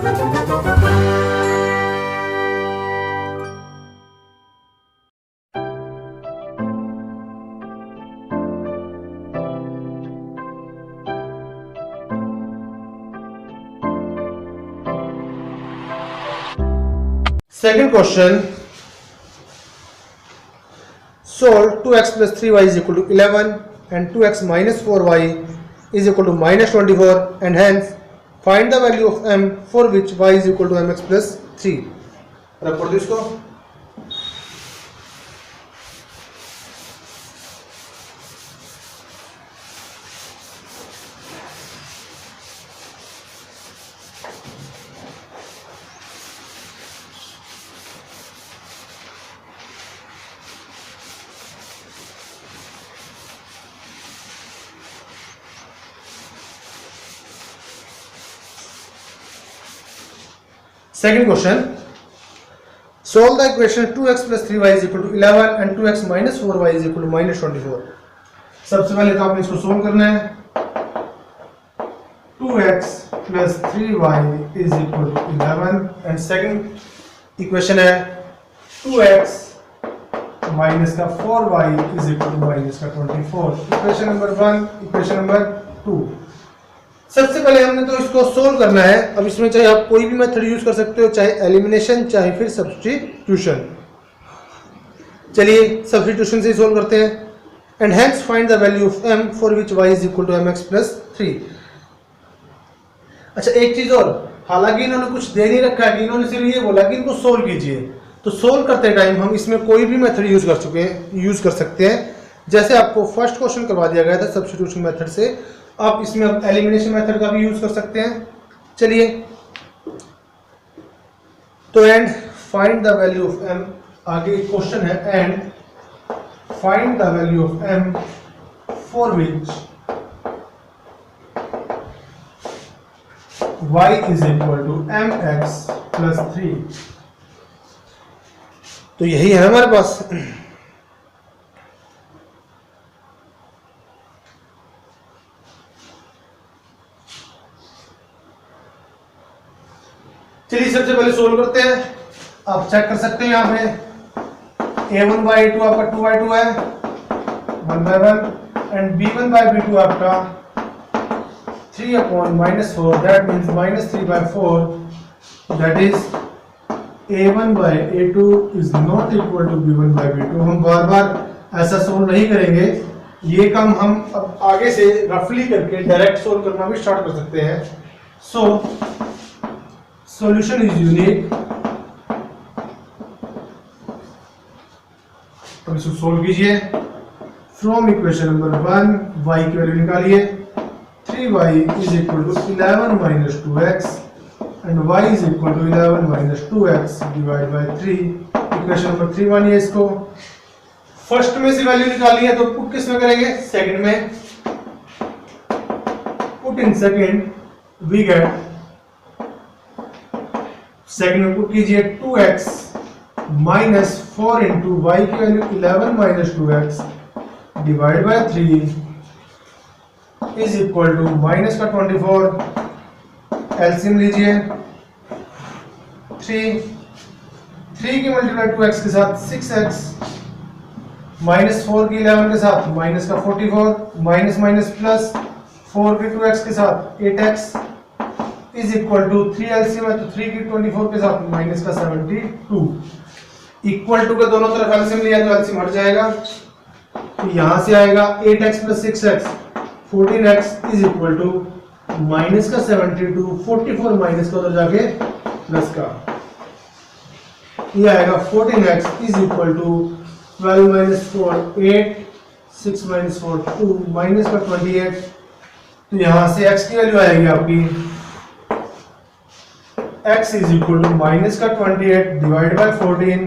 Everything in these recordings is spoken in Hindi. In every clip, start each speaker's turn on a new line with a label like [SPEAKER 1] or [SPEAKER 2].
[SPEAKER 1] Second question, solve 2x plus 3y is equal to 11 and 2x minus 4y is equal to minus 24 and hence find the value of m for which y is equal to mx plus 3. रख पढ़ दो इसको. Second question, solve the equation 2x plus 3y is equal to 11 and 2x minus 4y is equal to minus 24. सबसे पहले तो आपने इसको सोल्व करना है. 2x plus 3y is equal to 11 and second equation है 2x minus का 4y is equal to minus का 24. Equation number 1, equation number 2. सबसे पहले हमने तो इसको सोल्व करना है. अब इसमें चाहे आप कोई भी मेथड यूज कर सकते हो, चाहे एलिमिनेशन चाहे फिर सब्स्टिट्यूशन. चलिए सब्स्टिट्यूशन से सोल्व करते हैं. And hence find the value of m for which y is equal to mx plus 3. अच्छा एक चीज और, हालांकि इन्होंने कुछ दे नहीं रखा है, इन्होंने सिर्फ ये बोला कि इनको सोल्व कीजिए. तो सोल्व करते टाइम हम इसमें कोई भी मेथड यूज कर सकते हैं. जैसे आपको फर्स्ट क्वेश्चन करवा दिया गया था सब्स्टिट्यूशन मेथड से, आप इसमें एलिमिनेशन मेथड का भी यूज कर सकते हैं. चलिए तो and find the value of m, आगे क्वेश्चन है and find the value of m for which y is equal to mx plus 3. तो यही है हमारे पास. चलिए सबसे पहले सोल्व करते हैं. आप चेक कर सकते हैं यहाँ पे a1/2 आपका 2/2 है 1/1 एंड b1/b2 आपका 3/-4. That means -3/4. That is a1/a2 is not equal to b1/b2. हम बार बार ऐसा सोल्व नहीं करेंगे. ये काम हम अब आगे से रफली करके डायरेक्ट सोल्व करना भी स्टार्ट कर सकते हैं. सो solution is unique. अब इसको सोल्व कीजिए. फ्रॉम इक्वेशन नंबर 1 y की वैल्यू निकालिए. 3y is equal to 11 minus 2x and y is equal to 11 minus 2x divide by 3. Equation number 3 मानिए इसको. फर्स्ट में से वैल्यू निकाली है तो पुट किस में करेंगे? सेकंड में. Put in second we get, second में पुट कीजिए 2x माइनस 4 इंटू वाई की value 11 minus 2x divide by 3 is equal to minus का 24. एलसीएम लीजिए. 3 की मल्टीप्लाई 2x के साथ 6x माइनस 4 की 11 के साथ माइनस का 44 माइनस माइनस प्लस 4 की 2x के साथ 8x is equal to 3 LCM है तो 3 की 24 के साथ माइनस का 72. इक्वल टू के दोनों तरफ एलसीएम लिया तो एलसीएम हट जाएगा. तो यहां से आएगा 8x plus 6x 14x is equal to minus का 72. 44 माइनस का उधर जाके प्लस का, ये आएगा 14x is equal to 12 minus 4 8 6 minus 4 2 minus का 28. तो यहां से x की वैल्यू आएगी आपकी x is equal to minus का 28 डिवाइड बाय 14.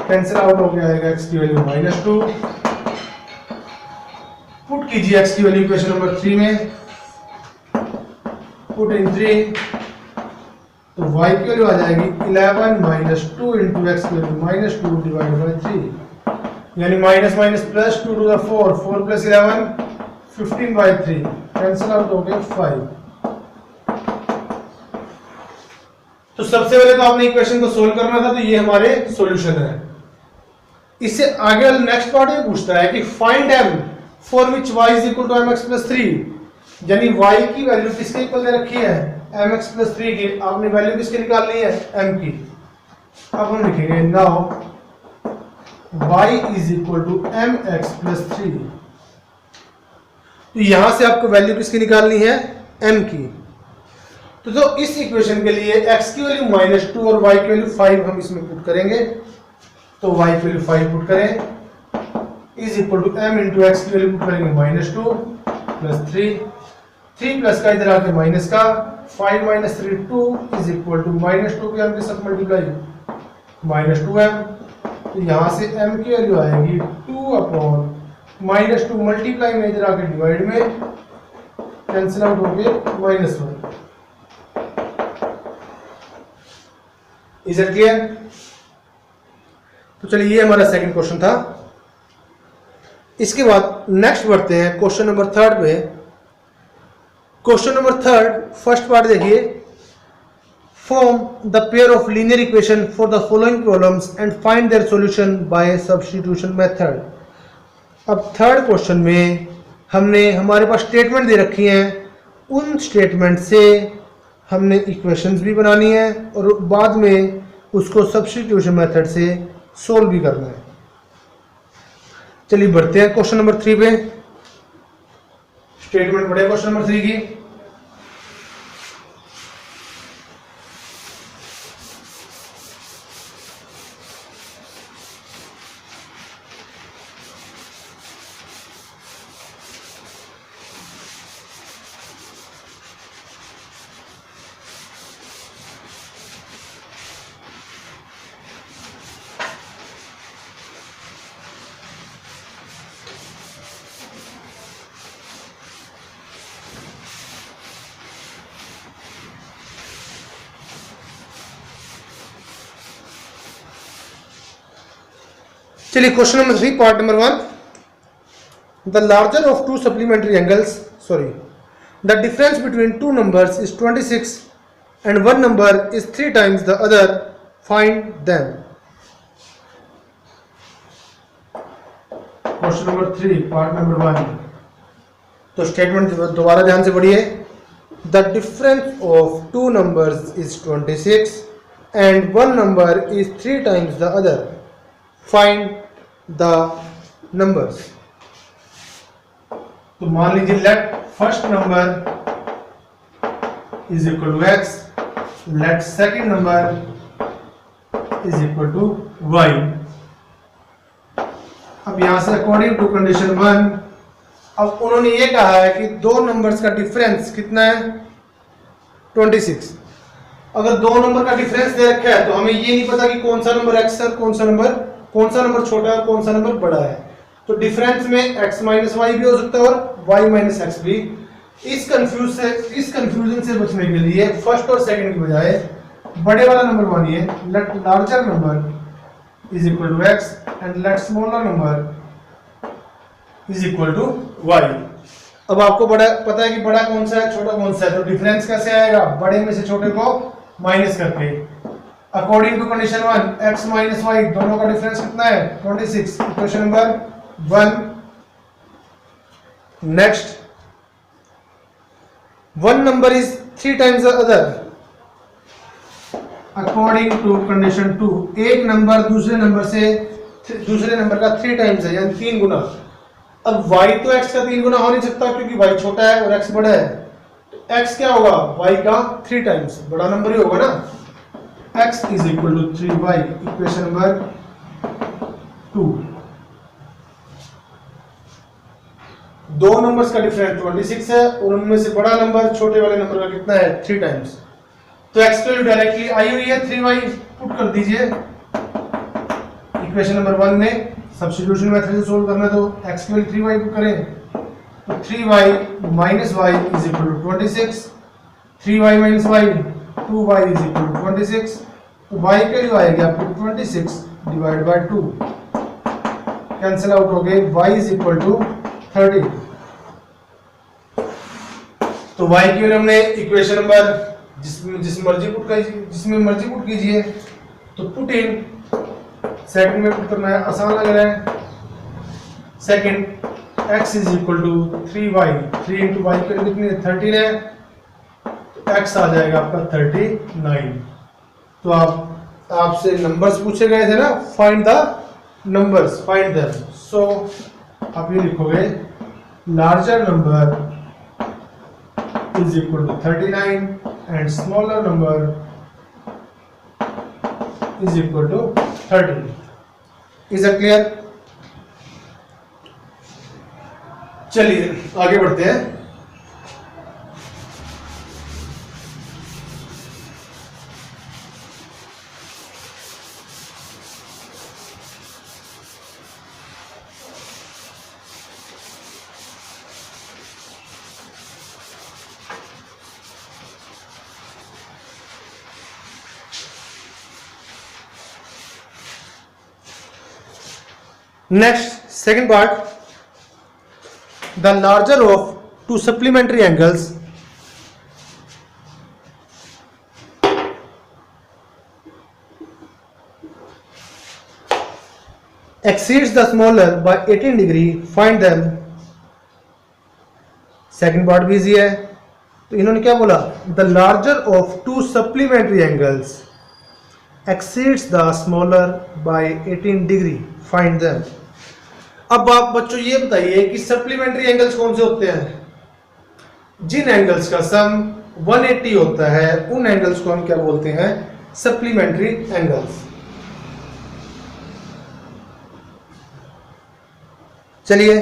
[SPEAKER 1] कैंसिल आउट हो गया आएगा x की वैल्यू -2. पुट कीजिए x की वैल्यू इक्वेशन नंबर 3 में. पुट इन 3 तो y की वैल्यू आ जाएगी 11 माइनस 2 इंटू एक्स की वैल्यू -2 डिवाइड बाय 3 यानी minus minus plus 2 to the 4 4 plus 11 15 by 3 cancel out हो गया 5. तो सबसे पहले तो आपने इक्वेशन को सोल्व करना था, तो ये हमारे सॉल्यूशन है। इससे आगे वाला नेक्स्ट पार्ट ये पूछता है कि find m for which y is equal to mx plus 3, यानी y की वैल्यू किसके इक्वल दे रखी है, mx प्लस 3 की। आपने वैल्यू किसकी निकालनी है, m की। अब हम लिखेंगे now y is equal to mx plus 3। तो यहां से आपको वैल्यू किसकी निकालनी है, m की। तो इस इक्वेशन के लिए x की वैल्यू -2 और y की वैल्यू 5 हम इसमें पुट करेंगे। तो y की वैल्यू 5 पुट करें is equal to m into x की वैल्यू पुट करेंगे -2 प्लस 3 प्लस का इधर आके माइनस का 5 माइनस 3 2 इज इक्वल टू -2 के m के साथ मल्टीप्लाई -2m। तो यहां से m की वैल्यू आएगी 2 अपॉन -2 मल्टीप्लाई में इधर आके डिवाइड में कैंसिल आउट हो गए -1। Is it clear? तो चलिए ये हमारा सेकंड क्वेश्चन था। इसके बाद नेक्स्ट बढ़ते हैं क्वेश्चन नंबर 3 पे। क्वेश्चन नंबर 3 फर्स्ट पार्ट देखिए, form the pair of linear equation for the following problems and find their solution bye substitution method. अब थर्ड क्वेश्चन में हमने हमारे पास स्टेटमेंट दे रखी हैं, उन स्टेटमेंट से हमने इक्वेशंस भी बनानी है और बाद में उसको सब्स्टिट्यूशन मेथड से सोल्व भी करना है। चलिए बढ़ते हैं क्वेश्चन नंबर 3 पे। स्टेटमेंट पढ़े क्वेश्चन नंबर 3 की। चलिए question number 3 part number 1, the larger of to supplementary angles the difference between two numbers is 26 and one number is 3 times the other, find them. Question number 3 part number 1। तो स्टेटमेंट दोबारा ध्यान से पढ़िए, the difference of two numbers is 26 and one number is 3 times the other, find the numbers. तो मान लीजिए let first number is equal to x, let second number is equal to y। अब यहां से अकॉर्डिंग टू कंडीशन 1, अब उन्होंने ये कहा है कि दो नंबर्स का डिफरेंस कितना है, 26। अगर दो नंबर का डिफरेंस दे रखा है तो हमें ये नहीं पता कि कौन सा नंबर x है, कौन सा नंबर छोटा है और कौन सा नंबर बड़ा है। तो डिफरेंस में x माइनस वाई भी हो सकता है और y माइनस एक्स भी। इस कंफ्यूजन से बचने के लिए फर्स्ट और सेकंड की बजाय बड़े वाला नंबर मानिए, let larger number is equal to x and let smaller number is equal to y। अब आपको बड़ा पता है कि बड़ा कौन सा है, छोटा कौन सा है, तो डिफरेंस कैसे आएगा, बड़े में से छोटे को माइनस करके। According to condition 1, x minus y दोनों का डिफरेंस कितना है, 26। Equation number 1। Next, one number is 3 times the other. According to condition 2, एक नंबर दूसरे नंबर का 3 टाइम्स है, यानी 3 गुना। अब y तो x का 3 गुना हो नहीं सकता क्योंकि y छोटा है और x बड़ा है, तो x क्या होगा, y का 3 टाइम्स, बड़ा नंबर ही होगा ना। x is equal to 3y। Equation number 2। दो नंबर्स का डिफरेंस 26 है और उनमें से बड़ा नंबर छोटे वाले नंबर का कितना है, 3 टाइम्स। तो x की वैल्यू डायरेक्टली आई हुई है, 3y पुट कर दीजिए इक्वेशन नंबर 1 में। सब्स्टिट्यूशन मेथड से सोल्व करना, तो x की वैल्यू 3y पुट करें तो 3y minus y is equal to 26, 3y minus y 2y is equal to 26। तो y की वैल्यू आएगी आपको 26 डिवाइड बाय 2, कैंसिल आउट हो गए, y इज इक्वल टू 30। तो y की वैल्यू हमने इक्वेशन नंबर जिसमें मर्जी पुट कीजिए। तो पुट इन, सेकंड में पुट करना है, आसान लग रहा है। Second x is equal to 3y, 3 into y की कितनी है 13 है, तो x आ जाएगा आपका 39। तो आपसे नंबर्स पूछे गए थे ना, find the numbers, find them. So आप ये लिखोगे larger number is equal to 39 and smaller number is equal to 30। Is it clear? चलिए आगे बढ़ते हैं। Next, second part, the larger of two supplementary angles exceeds the smaller by 18 degree, find them। second part भी इजी है। तो इन्होंने क्या बोला, the larger of two supplementary angles exceeds the smaller by 18 degree, find them। अब आप बच्चों ये बताइए कि सप्लीमेंट्री एंगल्स कौन से होते हैं? जिन एंगल्स का सम 180 होता है उन एंगल्स को हम क्या बोलते हैं? Supplementary angles. चलिए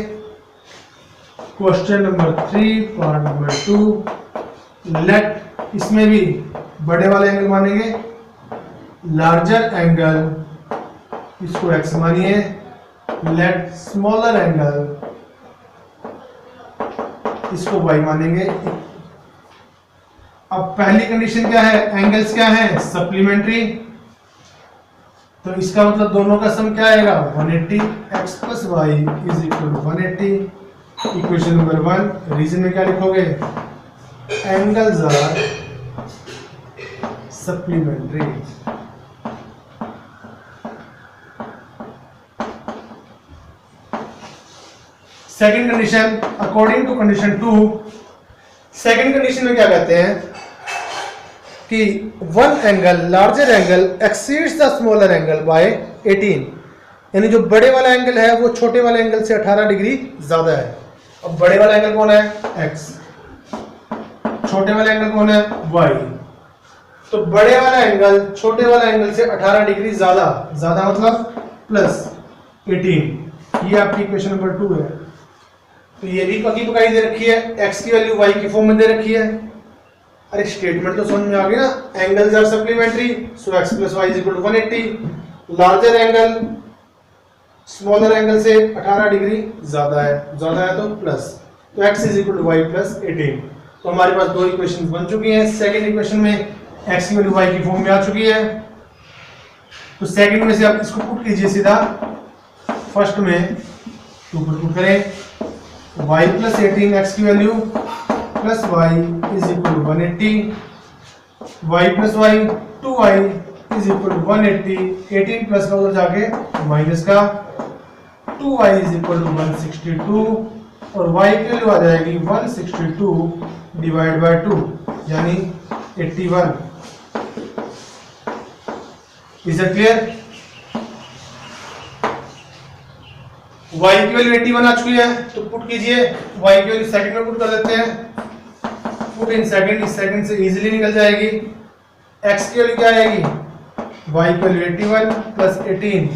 [SPEAKER 1] question number 3 part number 2, let, इसमें भी बड़े वाले एंगल मानेंगे, लार्जर एंगल इसको x मानिए, लेट स्मॉलर एंगल इसको y मानेंगे। अब पहली कंडीशन क्या है? एंगल्स क्या है? सप्लीमेंट्री। तो इसका मतलब दोनों का सम क्या आएगा? 180, x plus y is equal to 180। Equation number 1, reason में क्या लिखोगे? Angles are supplementary. Second condition, according to condition 2, second condition में क्या कहते हैं कि one angle, larger angle exceeds the smaller angle by 18, यानी जो बड़े वाला एंगल है वो छोटे वाले एंगल से 18 डिग्री ज्यादा है। अब बड़े वाला एंगल कौन है? x, छोटे वाला एंगल कौन है? y। तो बड़े वाला एंगल छोटे वाला एंगल से 18 डिग्री ज्यादा, ज्यादा मतलब प्लस 18। ये आपकी इक्वेशन नंबर 2 है। तो ये भी पकी पकाई दे रखी है, x की वैल्यू y की फॉर्म में दे रखी है। अरे स्टेटमेंट तो समझ में आ गया ना, angles are supplementary, so x plus y is equal to 180। Larger angle smaller angle से 18 डिग्री ज्यादा है तो प्लस, तो x is equal to y plus 18। तो हमारे पास दो इक्वेशन बन चुकी हैं। सेकेंड इक्वेशन में x की वैल्यू y की फॉर्म में आ चुकी है। तो सेकेंड में से आप इसको पुट कीजिए सीधा, फर्स्ट में 2 पर पुट करें, y प्लस 18 x की value plus y is equal to 180, y plus y 2y is equal to 180, 18 plus का उधर जाके माइनस का, 2y इज इक्वल टू 162 और y की वैल्यू आ जाएगी 162 डिवाइड बाय 2 यानी 81। Is it clear? y की वैल्यू 81 आ चुकी है, तो पुट कीजिए, y की वैल्यू सेकंड में पुट कर देते हैं, पुट इन सेकंड, इस सेकंड से इजीली निकल जाएगी। x की वैल्यू क्या आएगी? y की वैल्यू 81 प्लस 18,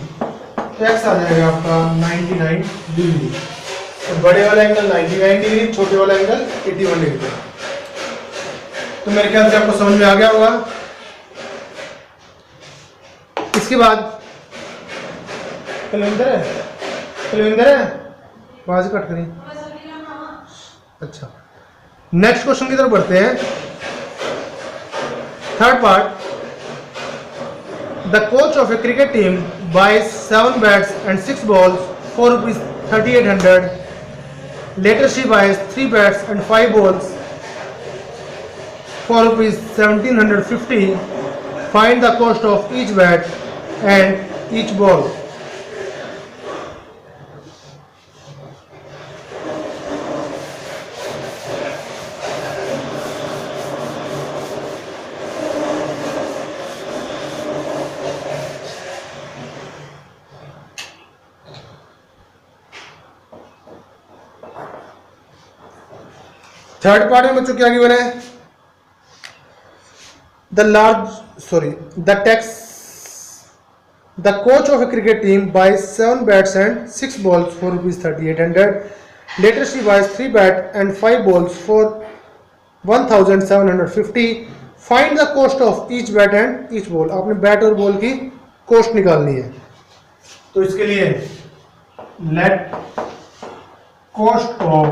[SPEAKER 1] तो x आ जाएगा आपका 99 डिग्री। तो बड़े वाला एंगल 99 डिग्री, छोटे वाला एंगल 81 डिग्री। तो मेरे ख्याल से आपको समझ में आ गया होगा। इसके बाद कैलेंडर है, वहां से कट करें। अच्छा, नेक्स्ट क्वेश्चन की तरफ बढ़ते हैं। Third part, the coach of a cricket team buys 7 bats and 6 balls for ₹3800। Later she buys 3 bats and 5 balls for rupees 1750. Find the cost of each bat and each ball. Third part में बच्चों क्या गिवन है? The coach of a cricket team buys 7 bats and 6 balls for rupees 3800. Later she buys 3 bats and 5 balls for 1750. Find the cost of each bat and each ball. आपने बैट और बॉल की कॉस्ट निकालनी है, तो इसके लिए let cost of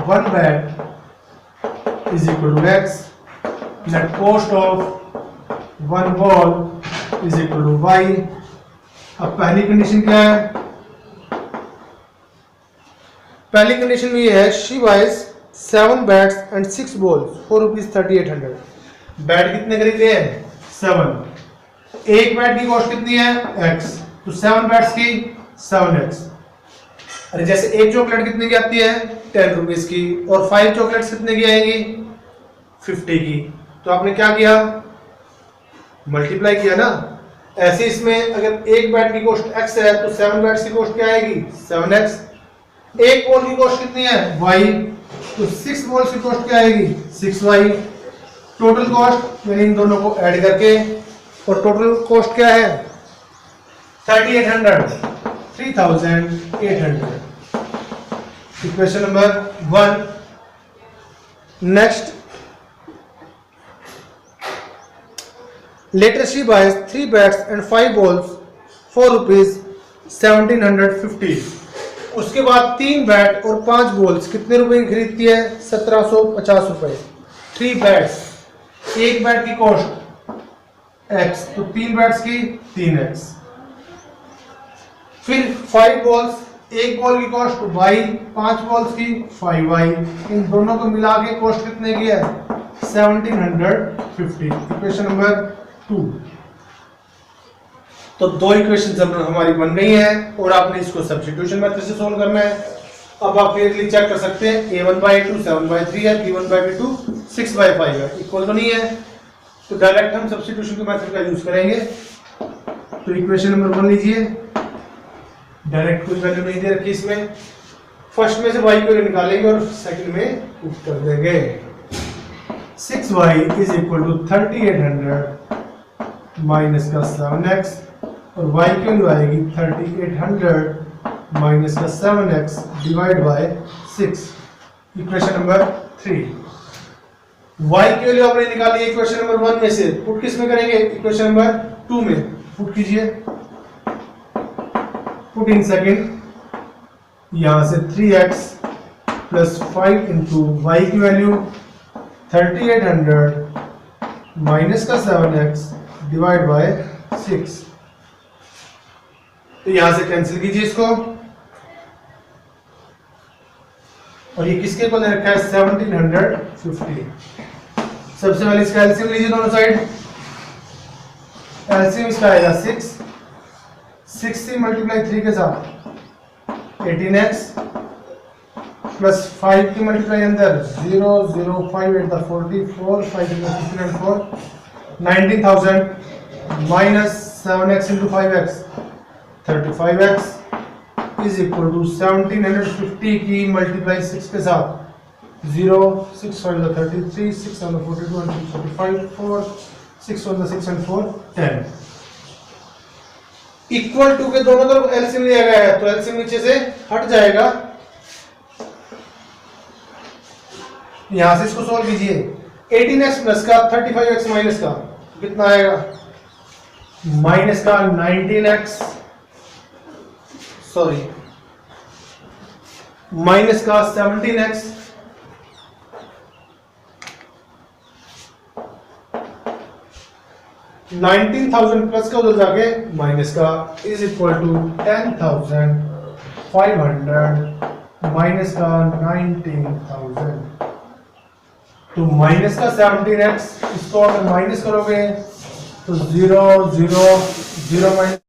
[SPEAKER 1] one bat is equal to x, let cost of one ball is equal to y. अब पहली कंडीशन क्या है? पहली कंडीशन में ये है she buys 7 bats and 6 balls for rupees 3800. Bat कितने खरीदे हैं? 7. एक बैट की कॉस्ट कितनी है? x, तो 7 बैट्स की 7x. अरे जैसे एक चॉकलेट कितने की आती है? 10 रुपीज की, और 5 चॉकलेट्स कितने की आएगी? 50 की. तो आपने क्या किया? मल्टीप्लाई किया ना. ऐसे इसमें अगर एक बैट की कॉस्ट x है तो 7 बैट्स की कॉस्ट क्या आएगी? 7x. एक बॉल की कॉस्ट कितनी है? y, तो 6 बॉल्स की कॉस्ट क्या आएगी? 6y. टोटल कॉस्ट यानी इन दोनों को ऐड करके, और टोटल कॉस्ट क्या है? 3800. Equation number 1. Next, later she buys 3 bats and 5 balls for rupees 1750. उसके बाद 3 बैट और 5 बॉल्स कितने रुपए की खरीदती है? 1750 रुपए. 3 बैट्स, एक बैट की कॉस्ट x, तो 3 बैट्स की 3x. फिर 5 बॉल्स, एक बॉल की कॉस्ट y, 5 बॉल्स की 5y. इन दोनों को मिला के कॉस्ट कितने की है? 1750. Equation number 2. तो दो इक्वेशन हमारी बन गई है और आपने इसको सब्स्टिट्यूशन मेथड से सोल्व करना है. अब आप क्लियरली चेक कर सकते हैं a1/2 7/3 है, b1/2 6/5 है. इक्वल तो नहीं है, तो डायरेक्ट हम सब्स्टिट्यूशन के मेथड का यूज करेंगे. तो इक्वेशन नंबर 1 लीजिए. डायरेक्ट कोई वैल्यू नहीं दे रखी इसमें. फर्स्ट में से y को निकालेंगे और सेकंड में पुट कर देंगे. 6y is equal to 3800 minus का 7x, और y की वैल्यू आएगी 3800 माइनस का 7x divide by 6. Equation number 3. y की वैल्यू आपने निकाली इक्वेशन नंबर 1 में से, पुट किस में करेंगे? इक्वेशन नंबर 2 में पुट कीजिए. पुट इन सेकंड, यहां से 3x प्लस 5 इंटू y की वैल्यू 3800 माइनस का 7x डिवाइड बाय 6. तो यहां से कैंसिल कीजिए इसको, और ये किसके को ले रखा है? 1750. सबसे पहले इसका एलसीएम लीजिए दोनों साइड. एलसीएम इसका आएगा 6. 6 से मल्टीप्लाई 3 के साथ 18x प्लस 5 की मल्टीप्लाई अंदर 0 0 5 8 44 5 15 and 4 19,000 minus 7x into 5x 35x is equal to 1750 की मल्टीप्लाई 6 के साथ 0 6 5 33 6 7 42 and 45 4 6 1 6 and 4 10. इक्वल टू के दोनों तरफ एलसीएम लिया गया है, तो एलसीएम नीचे से हट जाएगा. यहां से इसको सॉल्व कीजिए. 18x प्लस का 35x माइनस का कितना आएगा? माइनस का 19x, सॉरी माइनस का 17x, 19,000 प्लस का उधर जाके माइनस का इज इक्वल टू 10,500 माइनस का 19,000. तो माइनस का 17x, इसको अगर माइनस करोगे तो 0 0 0 माइनस